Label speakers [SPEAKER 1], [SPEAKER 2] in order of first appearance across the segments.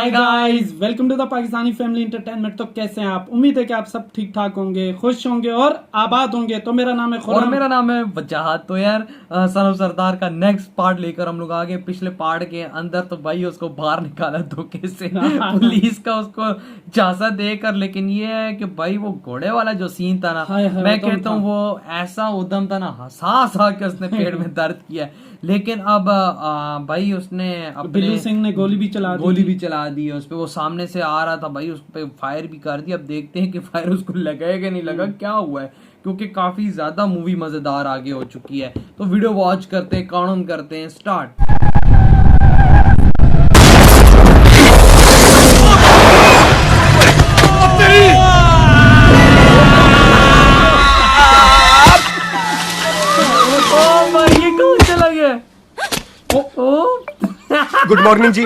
[SPEAKER 1] Hi guys, welcome to the Pakistani family entertainment. तो कैसे हैं आप? उम्मीद है कि आप सब ठीक ठाक होंगे, खुश होंगे और आबाद होंगे। तो मेरा नाम है खुर्रम
[SPEAKER 2] और मेरा नाम है वजाहत। तो यार सन ऑफ सरदार का नेक्स्ट पार्ट लेकर हम लोग आ गए। पिछले पार्ट के अंदर तो भाई उसको बाहर निकाला धोखे से पुलिस का उसको झांसा देकर, लेकिन ये है कि भाई वो घोड़े वाला जो सीन था ना, मैं कहता हूँ वो ऐसा उद्यम था ना, हंसा के उसने पेट में दर्द किया। लेकिन अब भाई उसने
[SPEAKER 1] बिल्लू सिंह ने गोली भी चला
[SPEAKER 2] दी उस पे। वो सामने से आ रहा था भाई, उस पे फायर भी कर दिया। अब देखते हैं कि फायर उसको लगेगा नहीं लगा, क्या हुआ है, क्योंकि काफी ज्यादा मूवी मजेदार आगे हो चुकी है। तो वीडियो वॉच करते हैं, काउंट करते हैं, स्टार्ट।
[SPEAKER 3] गुड मॉर्निंग जी।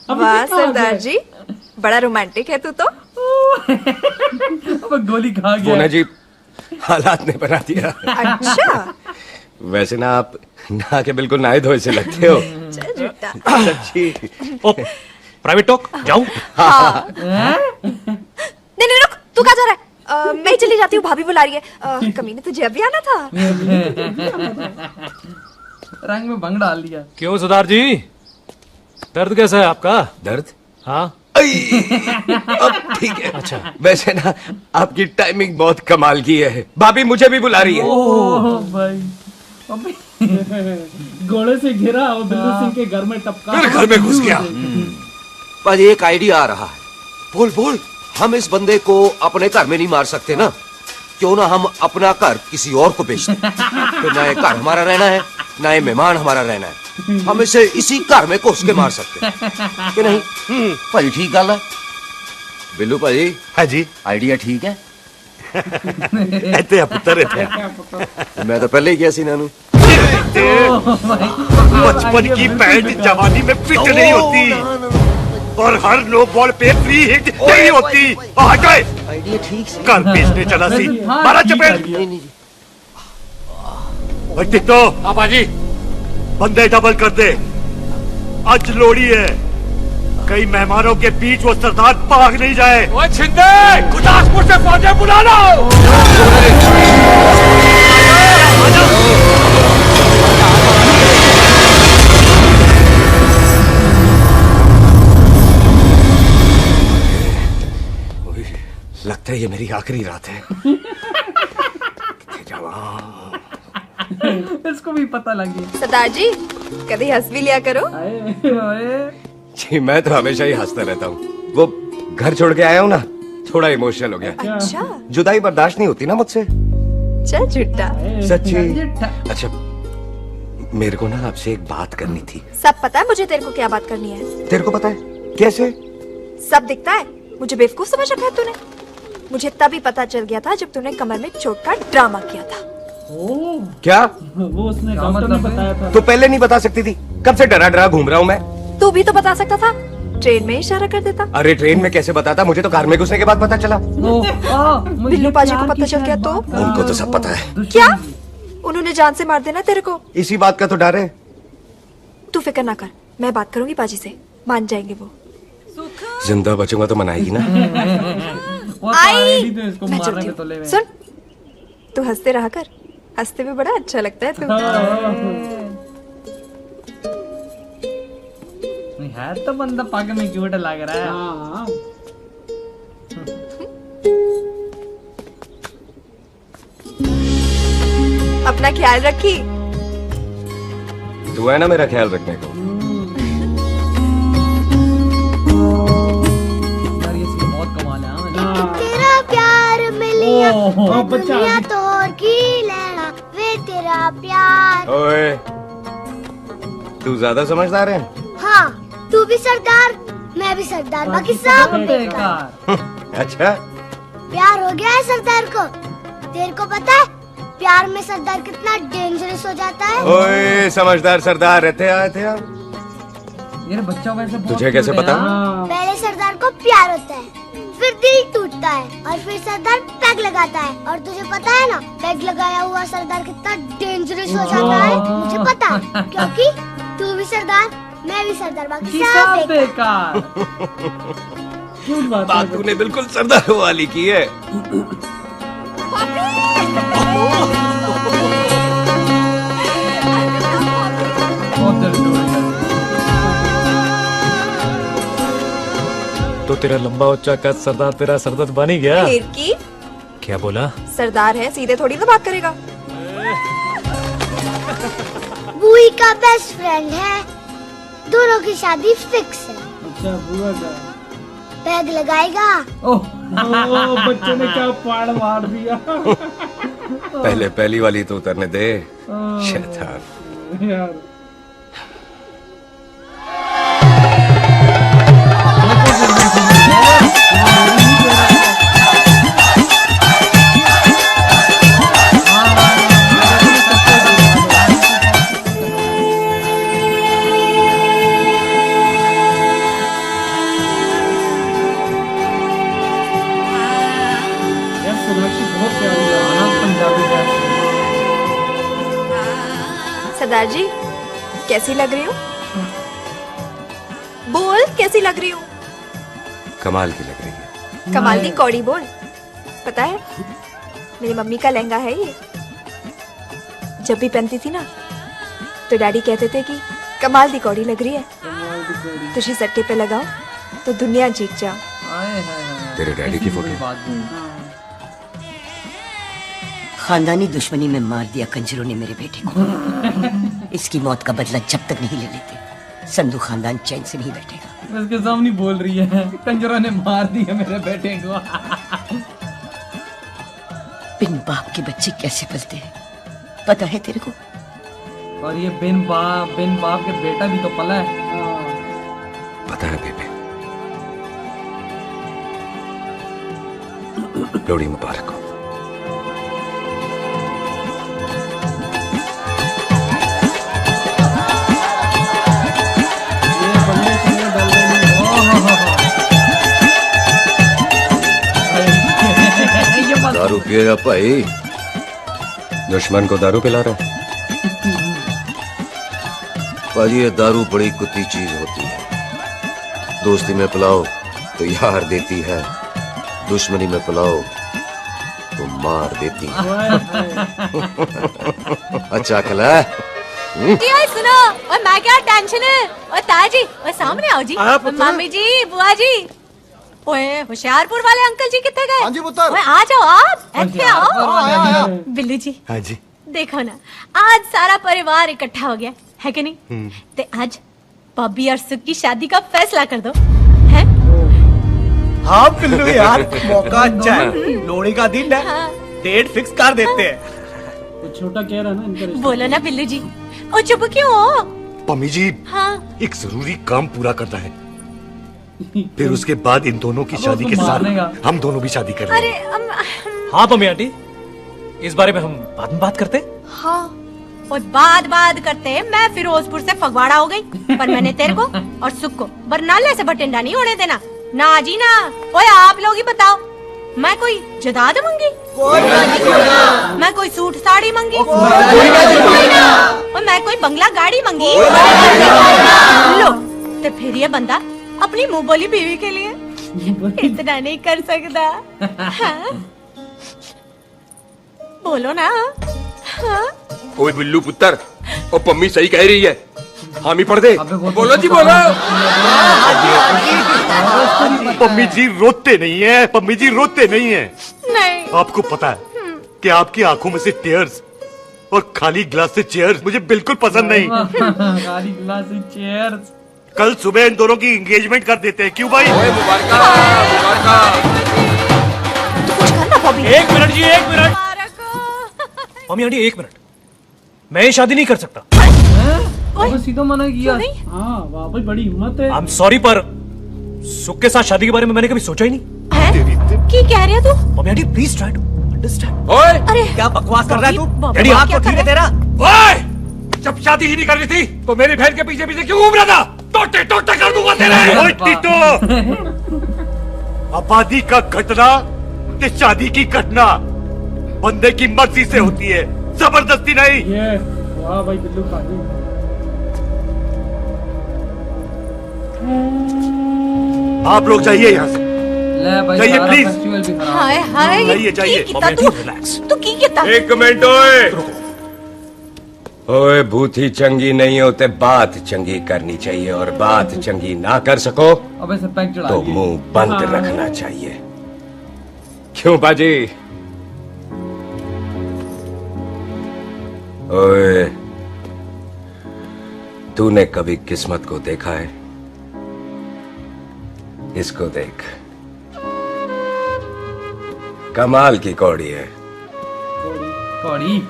[SPEAKER 4] वाह सरदार जी, बड़ा रोमांटिक है तू तो।
[SPEAKER 2] अब गोली खा गया।
[SPEAKER 3] वो ना जी, हालात ने बना दिया।
[SPEAKER 4] अच्छा,
[SPEAKER 3] वैसे ना आप नहा के बिल्कुल नहाए धोए से लगते हो।
[SPEAKER 4] चल झूठा।
[SPEAKER 3] सच्ची।
[SPEAKER 5] ओ, प्राइवेट टॉक जाऊं?
[SPEAKER 4] हाँ। नहीं रुक, तू कहाँ जा रहा है? मैं ही चली जाती हूँ, भाभी बुला रही है। कमीने तुझे अभी आना था।
[SPEAKER 2] रंग में भंग डाल दिया।
[SPEAKER 5] क्यों सरदार जी, दर्द कैसा है आपका?
[SPEAKER 3] दर्द?
[SPEAKER 5] हाँ,
[SPEAKER 3] अब ठीक है।
[SPEAKER 5] अच्छा।
[SPEAKER 3] वैसे ना आपकी टाइमिंग बहुत कमाल की है। भाभी मुझे भी बुला रही है।
[SPEAKER 2] ओह भाई,
[SPEAKER 1] घोड़े से घिरा और बिल्लू सिंह के घर में टपका,
[SPEAKER 3] फिर घर में घुस गया। पर एक आइडिया आ रहा है। बोल बोल। हम इस बंदे को अपने घर में नहीं मार सकते ना, क्यों ना हम अपना घर किसी और को बेच दें। तो ना ये घर हमारा रहना है, ना ये मेहमान हमारा रहना है। हम इसे इसी घर में घुस के मार सकते हैं कि नहीं? भाई ठीक गल है। बिल्लू भाई।
[SPEAKER 5] हाँ जी।
[SPEAKER 3] आइडिया ठीक है।
[SPEAKER 5] ऐते पुत्र रहते
[SPEAKER 3] मैं तो पहले ही किया सी नानू।
[SPEAKER 5] बचपन की पैंट जवानी में फिट नहीं होती और हर नो बॉल पे फ्री हिट नहीं होती। आ गए
[SPEAKER 3] आइडिया ठीक से।
[SPEAKER 5] कल बेचने चला सी, मारा चपेट। टिकटो आपा जी, बंदे डबल कर दे। आज लोड़ी है, कई मेहमानों के बीच वो सरदार भाग नहीं जाए। ओए छिंदे, गुरदासपुर से फौजें बुला लो।
[SPEAKER 3] लगता है ये मेरी आखिरी रात है।
[SPEAKER 2] इसको भी पता लग गया।
[SPEAKER 4] सरदार जी, कभी हंस भी लिया करो।
[SPEAKER 3] जी मैं तो हमेशा ही हंसता रहता हूँ। वो घर छोड़ के आया हूँ ना, थोड़ा इमोशनल हो गया।
[SPEAKER 4] अच्छा,
[SPEAKER 3] जुदाई बर्दाश्त नहीं होती ना मुझसे।
[SPEAKER 4] चल झूठा।
[SPEAKER 3] सच्ची। अच्छा, मेरे को ना आपसे एक बात करनी थी।
[SPEAKER 4] सब पता है मुझे तेरे को क्या बात करनी है।
[SPEAKER 3] तेरे को पता है? कैसे?
[SPEAKER 4] सब दिखता है। मुझे बेवकूफ समझ रखा है तूने। मुझे तभी पता चल गया था जब तूने कमर में चोट का ड्रामा किया था।
[SPEAKER 3] क्या?
[SPEAKER 1] वो उसने डॉक्टर ने बताया था।
[SPEAKER 3] तो पहले नहीं बता सकती थी? कब से डरा डरा घूम रहा हूँ मैं।
[SPEAKER 4] तू भी तो बता सकता था, ट्रेन में इशारा कर देता।
[SPEAKER 3] अरे ट्रेन में कैसे बताता? मुझे तो कार में घुसने के बाद पता चला।
[SPEAKER 4] बिल्लू पाजी को पता चल गया तो?
[SPEAKER 3] उनको तो सब पता है।
[SPEAKER 4] क्या? उन्होंने जान से मार देना तेरे को।
[SPEAKER 3] इसी बात का तो डर है।
[SPEAKER 4] तू फिक्र ना कर, मैं बात करूंगी पाजी से, मान जाएंगे वो।
[SPEAKER 3] जिंदा बचूंगा तो मनाएगी ना।
[SPEAKER 4] आई,
[SPEAKER 2] तो इसको
[SPEAKER 4] मैं
[SPEAKER 2] मारने
[SPEAKER 4] चलती
[SPEAKER 2] के
[SPEAKER 4] हूँ।
[SPEAKER 2] तोले में।
[SPEAKER 4] सुन, तू हंसते रहा कर, हंसते में बड़ा अच्छा लगता है तू।
[SPEAKER 2] है तो बंदा पागल में क्यूट लग रहा है।
[SPEAKER 1] हाँ।
[SPEAKER 4] अपना ख्याल रखी।
[SPEAKER 3] तू है ना मेरा ख्याल रखने को।
[SPEAKER 2] यार ये सीन बहुत कमाल है। हाँ,
[SPEAKER 6] तेरा प्यार मिलिया
[SPEAKER 1] बच्चा
[SPEAKER 6] दुनिया तोड़ की लेना वे तेरा प्यार।
[SPEAKER 3] ओए, तू ज्यादा समझदार है।
[SPEAKER 6] हाँ, तू भी सरदार, मैं भी सरदार, बाकी सब बेकार।
[SPEAKER 2] बेकार।
[SPEAKER 3] अच्छा,
[SPEAKER 6] प्यार हो गया है सरदार को। तेरे को पता है प्यार में सरदार कितना डेंजरस हो जाता है?
[SPEAKER 3] ओए समझदार सरदार रहते आए थे आप।
[SPEAKER 2] ये बच्चा वैसे बहुत
[SPEAKER 3] तुझे कैसे
[SPEAKER 2] cute है
[SPEAKER 3] पता?
[SPEAKER 2] यार।
[SPEAKER 6] पहले सरदार को प्यार होता है, फिर दिल टूटता है और फिर सरदार पैग लगाता है। और तुझे पता है ना, पैग लगाया हुआ सरदार कितना डेंजरस हो जाता है। मुझे पता, क्योंकि तू भी सरदार, मैं भी सरदार बाकी
[SPEAKER 2] ये
[SPEAKER 6] सब
[SPEAKER 2] सब
[SPEAKER 6] देखा।
[SPEAKER 2] बेकार।
[SPEAKER 1] क्यूट बात
[SPEAKER 3] बात
[SPEAKER 1] है।
[SPEAKER 3] तूने बिल्कुल सरदार वाली की है।
[SPEAKER 2] बहुत दर्द हो रहा है।
[SPEAKER 5] तो तेरा लंबा उच्चा कद सरदार तेरा सरदर्द बन ही गया।
[SPEAKER 4] फिर की
[SPEAKER 5] क्या बोला?
[SPEAKER 4] सरदार है, सीधे थोड़ी ना बात करेगा।
[SPEAKER 6] बुई का बेस्ट फ्रेंड है, दोनों की शादी फिक्स है।
[SPEAKER 1] अच्छा बुआ का
[SPEAKER 6] पैग लगाएगा।
[SPEAKER 2] ओह,
[SPEAKER 1] ओ, बच्चे ने क्या पाड़ मार दिया।
[SPEAKER 3] पहले पहली वाली तो उतरने दे शैतान।
[SPEAKER 1] यार यार सोनाक्षी बहुत प्यारी लग रही
[SPEAKER 2] गाना पंजाबी जैसे।
[SPEAKER 4] सरदार जी कैसी लग रही हो? बोल कैसी लग रही हो?
[SPEAKER 3] कमाल की लग रही है।
[SPEAKER 4] कमाल की कौड़ी बोल। पता है मेरी मम्मी का लहंगा है ये। जब भी पहनती थी ना तो डैडी कहते थे कि कमाल दी कौड़ी लग रही है,
[SPEAKER 1] है।
[SPEAKER 4] तुझी सट्टे पे लगाओ तो दुनिया जीत जाओ।
[SPEAKER 2] आए हाय हाय।
[SPEAKER 3] तेरे डैडी की
[SPEAKER 2] ऐसी
[SPEAKER 3] फोटो?
[SPEAKER 2] बुरी बात नहीं।
[SPEAKER 7] खानदानी दुश्मनी में मार दिया कंजरों ने मेरे बेटे को। इसकी मौत का बदला जब तक नहीं ले लेते संधू खानदान चैन से नहीं बैठेगा।
[SPEAKER 2] उसके सामने बोल रही है कंजरों ने मार दिया मेरे बेटे को।
[SPEAKER 7] बिन बाप के बच्चे कैसे पलते हैं पता है तेरे को?
[SPEAKER 2] और ये बिन बाप के बेटा भी तो पला है।
[SPEAKER 3] पता है बेबे। लोहड़ी मुबारक हो।
[SPEAKER 1] ये बंदे चले डाल रहे
[SPEAKER 2] ये मत
[SPEAKER 3] दारू पिएगा भाई? दुश्मन को दारू पिला रहा है? भाजी ये दारू बड़ी कुत्ती चीज होती है। दोस्ती में पिलाओ तो यार देती है, दुश्मनी में पिलाओ तो मार देती है। अच्छा कला
[SPEAKER 8] यार सुनो, और मैं क्या टेंशन है? और ताया जी, और सामने आओ जी। और मामी जी, बुआ जी। ओए होशियारपुर वाले अंकल जी कितने गए?
[SPEAKER 9] हाँ जी पुत्र।
[SPEAKER 8] ओए आ जाओ आप, ऐसे आओ।
[SPEAKER 9] आया।
[SPEAKER 8] बिल्लू जी
[SPEAKER 5] हाँ जी।
[SPEAKER 8] देखो ना, आज सारा परिवार इकट्ठा हो गया है कि नहीं? तो आज बॉबी और सुख की शादी का फैसला कर दो, है?
[SPEAKER 9] हाँ पिल्लू यार, मौका अच्छा है, लोहड़ी का दिन है,
[SPEAKER 8] हाँ।
[SPEAKER 9] डेट फिक्स कर देते हैं।
[SPEAKER 1] तो छोटा कह रहा ना इनका रिश्ता।
[SPEAKER 8] बोलो ना बिल्लू जी। और चुप क्यों हो?
[SPEAKER 5] पम्मी जी
[SPEAKER 8] हाँ।
[SPEAKER 5] एक जरूरी काम पूरा करना है, फिर उसके बाद इन दोनों की
[SPEAKER 2] अब
[SPEAKER 5] शादी के
[SPEAKER 2] उसको
[SPEAKER 5] साथ
[SPEAKER 2] मारनेगा।
[SPEAKER 5] हम दोनों भी शादी करेंगे।
[SPEAKER 8] अरे
[SPEAKER 9] हाँ पम्मी आंटी, इस बारे में हम बाद में बात करते।
[SPEAKER 8] हाँ, और बाद करते मैं फिरोजपुर से फगवाड़ा हो गई, पर मैंने तेरे को और सुख को बरनाले से बटिंडा नहीं होने देना। ना जी ना। ओए आप लोग ही बताओ, मैं कोई जदाद मंगी? मैं कोई सूट साड़ी मंगी? और मैं कोई बंगला गाड़ी मंगी? लो, तो फिर ये बंदा अपनी मुंह बोली बीवी के लिए इतना नहीं कर सकता। हाँ? बोलो ना। हाँ?
[SPEAKER 3] ओए बिल्लू पुत्र, ओ पम्मी सही कह रही है, हामी पढ़ दे।
[SPEAKER 2] अबे वो-
[SPEAKER 3] बोलो जी बोलो।
[SPEAKER 5] पम्मी जी रोते नहीं है, पम्मी जी रोते नहीं है।
[SPEAKER 8] नहीं।
[SPEAKER 5] आपको पता है कि आपकी आंखों में से टीयर्स और खाली गिलास से चेयर्स मुझे बिल्कुल पसंद नहीं।
[SPEAKER 2] गाली गिलास चेयर्स।
[SPEAKER 5] कल सुबह इन दोनों की एंगेजमेंट कर देते हैं, क्यों भाई?
[SPEAKER 3] मुबारक।
[SPEAKER 4] तू कुछ करना बॉबी।
[SPEAKER 9] एक मिनट जी, एक मिनट। मम्मी आंटी एक मिनट, मैं ये शादी नहीं कर सकता।
[SPEAKER 2] वो सीधा मना किया।
[SPEAKER 1] हाँ वाह भाई बड़ी हिम्मत है।
[SPEAKER 9] आई एम सॉरी, पर सुख के साथ शादी के बारे में मैंने कभी सोचा ही नहीं।
[SPEAKER 8] हैं? की कह रही है तू?
[SPEAKER 9] Mummy aunty please try to understand.
[SPEAKER 3] ओए
[SPEAKER 8] अरे
[SPEAKER 9] क्या बकवास कर रहा है तू?
[SPEAKER 8] बॉबी,
[SPEAKER 9] डैडी
[SPEAKER 8] क्या
[SPEAKER 9] हाथ तो
[SPEAKER 8] कर
[SPEAKER 9] ठीक है
[SPEAKER 8] रहा
[SPEAKER 9] तेरा।
[SPEAKER 5] ओए, जब शादी ही नहीं करनी थी तो मेरी बहन के पीछे पीछे क्यों घूम रहा था? टोटे टोटे कर दूंगा तेरे। ओए टीटो, आबादी का घटना ते शादी की घटना बंदे की मर्जी से होती है, जबरदस्ती नहीं।
[SPEAKER 1] ये वाह भाई बिल्लू पाजी।
[SPEAKER 5] आप लोग जाइए यहाँ से।
[SPEAKER 2] ले भाई
[SPEAKER 5] जाइए,
[SPEAKER 2] सारा
[SPEAKER 5] प्लीज।
[SPEAKER 2] फेस्टिवल भी खराब।
[SPEAKER 8] हाय हाय
[SPEAKER 5] जाइए, जाइए।
[SPEAKER 8] की कीता तू तू की कीता
[SPEAKER 3] एक मिनट ओए भूती चंगी नहीं होते, बात चंगी करनी चाहिए, और बात चंगी ना कर सको
[SPEAKER 2] अबे से पैक चढ़ा
[SPEAKER 3] तो
[SPEAKER 2] दिए।
[SPEAKER 3] मुंह बंद रखना चाहिए। क्यों बाजी? ओए, तूने कभी किस्मत को देखा है? इसको देख, कमाल की कौड़ी है।
[SPEAKER 2] कौड़ी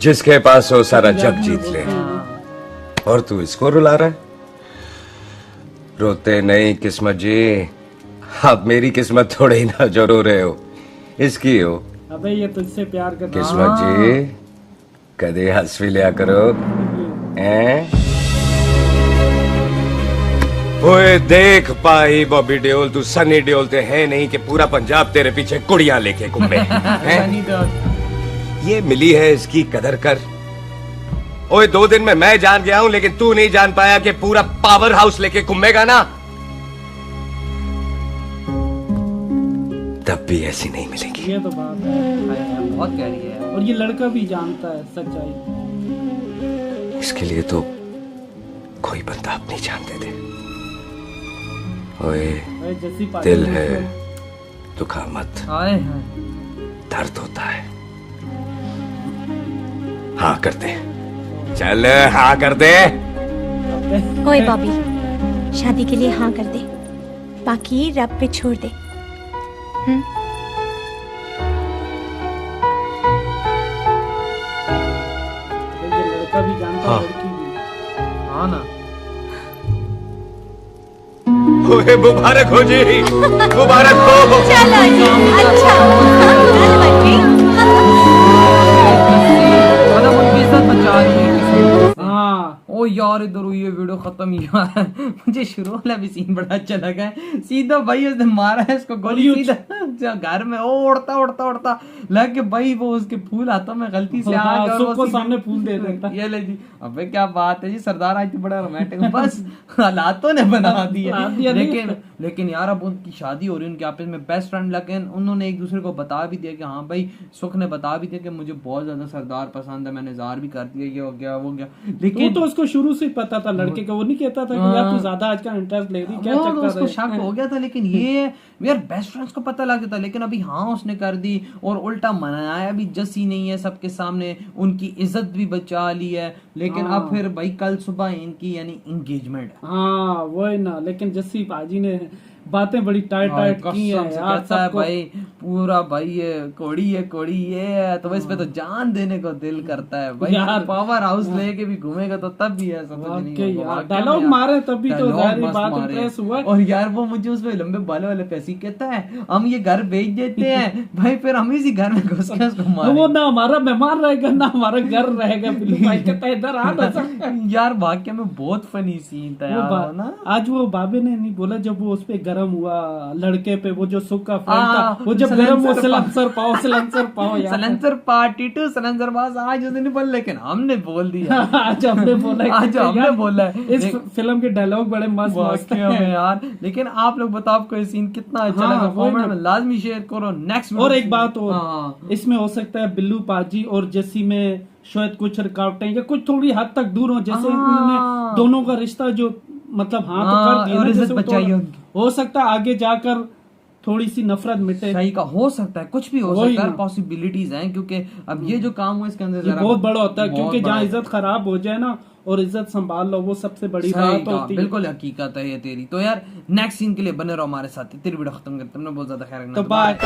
[SPEAKER 3] जिसके पास हो सारा जग जीत ले, और तू इसको रुला रहा है? रोते नहीं किस्मत जी, आप मेरी किस्मत थोड़े ही ना जो रो रहे हो, इसकी हो।
[SPEAKER 1] अबे ये तुझसे प्यार करता है।
[SPEAKER 3] किस्मत जी कदे हंस भी लिया करो। हैं? ओए देख पाई बॉबी देओल, तू सनी देओल ते है नहीं कि पूरा पंजाब तेरे पीछे कुड़ियां लेके घूमे हैं?
[SPEAKER 2] सनी तो
[SPEAKER 3] ये मिली है, इसकी कदर कर। ओए 2 दिन में मैं जान गया हूं, लेकिन तू नहीं जान पाया कि पूरा पावर हाउस लेके घूमेगा ना, तब भी ऐसी नहीं मिलेगी।
[SPEAKER 1] ये तो बात है,
[SPEAKER 2] बहुत गहरी है।
[SPEAKER 1] और ये लड़का भी जानता है सच्चाई।
[SPEAKER 3] इसके लिए तो कोई बंदा अपनी जान दे दे। ओए
[SPEAKER 1] भाई जैसी पार्टी
[SPEAKER 3] दिल है, दुखा मत,
[SPEAKER 2] हाय हाय
[SPEAKER 3] दर्द होता है। हाँ कर दे, चल हाँ कर दे।
[SPEAKER 8] ओए बॉबी शादी के लिए हाँ कर दे, बाकी रब पे छोड़ दे।
[SPEAKER 1] ये लड़का भी जानता है, लड़की भी।
[SPEAKER 2] हाँ ना।
[SPEAKER 3] ओए मुबारक हो जी, मुबारक हो।
[SPEAKER 8] चलो जी अच्छा चल बच्ची
[SPEAKER 2] मतलब उनकी इज्जत बचा रही है किसी से।
[SPEAKER 1] हाँ
[SPEAKER 2] ओ यार इधर हुई है वीडियो खत्म यार। मुझे शुरू वाला भी सीन बड़ा अच्छा लगा है। सीधा भाई उसने मारा है इसको गोली, सीधा घर में उड़ता उड़ता उड़ता लग के भाई वो उसके फूल हाथों में गलती से आ गया और
[SPEAKER 1] सबको
[SPEAKER 2] वो सीधे-
[SPEAKER 1] सामने फूल दे देता।
[SPEAKER 2] ये ले जी। अबे क्या बात है जी, सरदार आज तो बड़ा रोमांटिक। बस हालातों ने बना दिया। लेकिन यार अब उनकी शादी हो रही है, उनके आपस में बेस्ट फ्रेंड, लेकिन उन्होंने एक दूसरे को बता भी दिया कि हाँ भाई, सुख ने बता भी दिया कि मुझे बहुत ज्यादा सरदार पसंद है, मैंने इज़हार भी कर दिया, ये हो गया वो गया। लेकिन
[SPEAKER 1] तो उसको शुरू से पता था लड़के का, वो नहीं कहता था कि यार तू ज्यादा आज का इंटरेस्ट ले रही, क्या
[SPEAKER 2] वो तो
[SPEAKER 1] चक्कर
[SPEAKER 2] उसको
[SPEAKER 1] है?
[SPEAKER 2] शक हो गया था। लेकिन ये यार बेस्ट फ्रेंड्स को पता लग गया था, लेकिन अभी हाँ उसने कर दी और उल्टा मनाया भी जसी नहीं है सबके सामने, उनकी इज्जत भी बचा ली है। लेकिन अब फिर भाई कल सुबह इनकी यानी एंगेजमेंट है।
[SPEAKER 1] हाँ वही ना, लेकिन जस्सी पाजी ने बातें बड़ी टाइट टाइट की है
[SPEAKER 2] कसम से
[SPEAKER 1] यार
[SPEAKER 2] कहता है
[SPEAKER 1] सबको।
[SPEAKER 2] भाई पूरा भाई ये कोड़ी ये है, तो इस पे तो जान देने को दिल करता है भाई।
[SPEAKER 1] यार,
[SPEAKER 2] पावर हाउस लेके भी घूमेगा तो तब भी ऐसा कुछ नहीं
[SPEAKER 1] वाकई
[SPEAKER 2] होगा।
[SPEAKER 1] यार,
[SPEAKER 2] वाकई में
[SPEAKER 1] डायलॉग
[SPEAKER 2] यार,
[SPEAKER 1] मारे तभी तो
[SPEAKER 2] डायलॉग
[SPEAKER 1] जाहिर
[SPEAKER 2] मस्त
[SPEAKER 1] बात
[SPEAKER 2] मारे।
[SPEAKER 1] इम्प्रेस हुआ।
[SPEAKER 2] और यार वो मुझे उसमें लंबे बालों वाले पैसे कहता है हम ये घर बेच देते हैं भाई, फिर हम इसी घर में घुस के उसको
[SPEAKER 1] वो
[SPEAKER 2] मारेंगे।
[SPEAKER 1] ना हमारा मेहमान रहेगा ना हमारा घर रहेगा। बिल्लू भाई कहता है इधर आ ना सकता है।
[SPEAKER 2] यार वाकई में बहुत फनी सीन था
[SPEAKER 1] वो
[SPEAKER 2] यार
[SPEAKER 1] बा-
[SPEAKER 2] वो ना।
[SPEAKER 1] आज वो बाबे ने नहीं बोला जब वो उस पे गरम हुआ लड़के पे, वो जो सुख का फ्रेंड था,
[SPEAKER 2] हाँ,
[SPEAKER 1] वो जब गरम वो
[SPEAKER 2] सलेंसर
[SPEAKER 1] सलेंसर पाओ यार।
[SPEAKER 2] सलेंसर पार्टी टू सलेंसर बास आज उसने नहीं बोला, लेकिन हमने बोल दिया।
[SPEAKER 1] आज हमने बोला है
[SPEAKER 2] आज
[SPEAKER 1] कि
[SPEAKER 2] हमने
[SPEAKER 1] यार,
[SPEAKER 2] बोला है।
[SPEAKER 1] इस फिल्म के डायलॉग बड़े मस्त मस्त
[SPEAKER 2] वाकई में
[SPEAKER 1] हैं।
[SPEAKER 2] यार। लेकिन आप लोग बताओ आपको ये सीन कितना अच्छा
[SPEAKER 1] हाँ,
[SPEAKER 2] लगा,
[SPEAKER 1] वही
[SPEAKER 2] कमेंट
[SPEAKER 1] ना।
[SPEAKER 2] में लाजमी शेयर करो। नेक्स्ट
[SPEAKER 1] और एक बात और,
[SPEAKER 2] हाँ।
[SPEAKER 1] इसमें हो सकता है बिल्लू पाजी और जस्सी में शायद कुछ रुकावटें या कुछ थोड़ी हद तक दूर हो, जैसे
[SPEAKER 2] हाँ।
[SPEAKER 1] उन्होंने दोनों का रिश्ता जो मतलब हाँ तो
[SPEAKER 2] हाँ,
[SPEAKER 1] कर दिया
[SPEAKER 2] और
[SPEAKER 1] ना,
[SPEAKER 2] इज्जत
[SPEAKER 1] जैसे वो
[SPEAKER 2] बचाई
[SPEAKER 1] थोड़ा-
[SPEAKER 2] उनकी।
[SPEAKER 1] हो सकता है आगे जाकर थोड़ी सी नफरत मिटे।
[SPEAKER 2] सही का हो सकता है, कुछ भी हो
[SPEAKER 1] वही
[SPEAKER 2] सकता है,
[SPEAKER 1] ना।
[SPEAKER 2] पॉसिबिलिटीज हैं, क्योंकि अब ये जो काम हुआ इसके अंदर
[SPEAKER 1] ये
[SPEAKER 2] जरा
[SPEAKER 1] बहुत बड़ा होता है,
[SPEAKER 2] बहुत
[SPEAKER 1] क्योंकि
[SPEAKER 2] बड़ा
[SPEAKER 1] जहाँ इज्जत खराब हो जाए ना और इज्जत संभाल लो, वो सबसे बड़ी
[SPEAKER 2] सही
[SPEAKER 1] बात
[SPEAKER 2] कहा,
[SPEAKER 1] होती है।
[SPEAKER 2] बिल्कुल हकीकत है ये तेरी। तो यार नेक्स्ट सीन के लिए बने रहो हमारे साथ। तेरी वीडियो खत्म करते हैं, हमने बहुत ज्यादा ख्याल रखना।
[SPEAKER 1] तो बाय।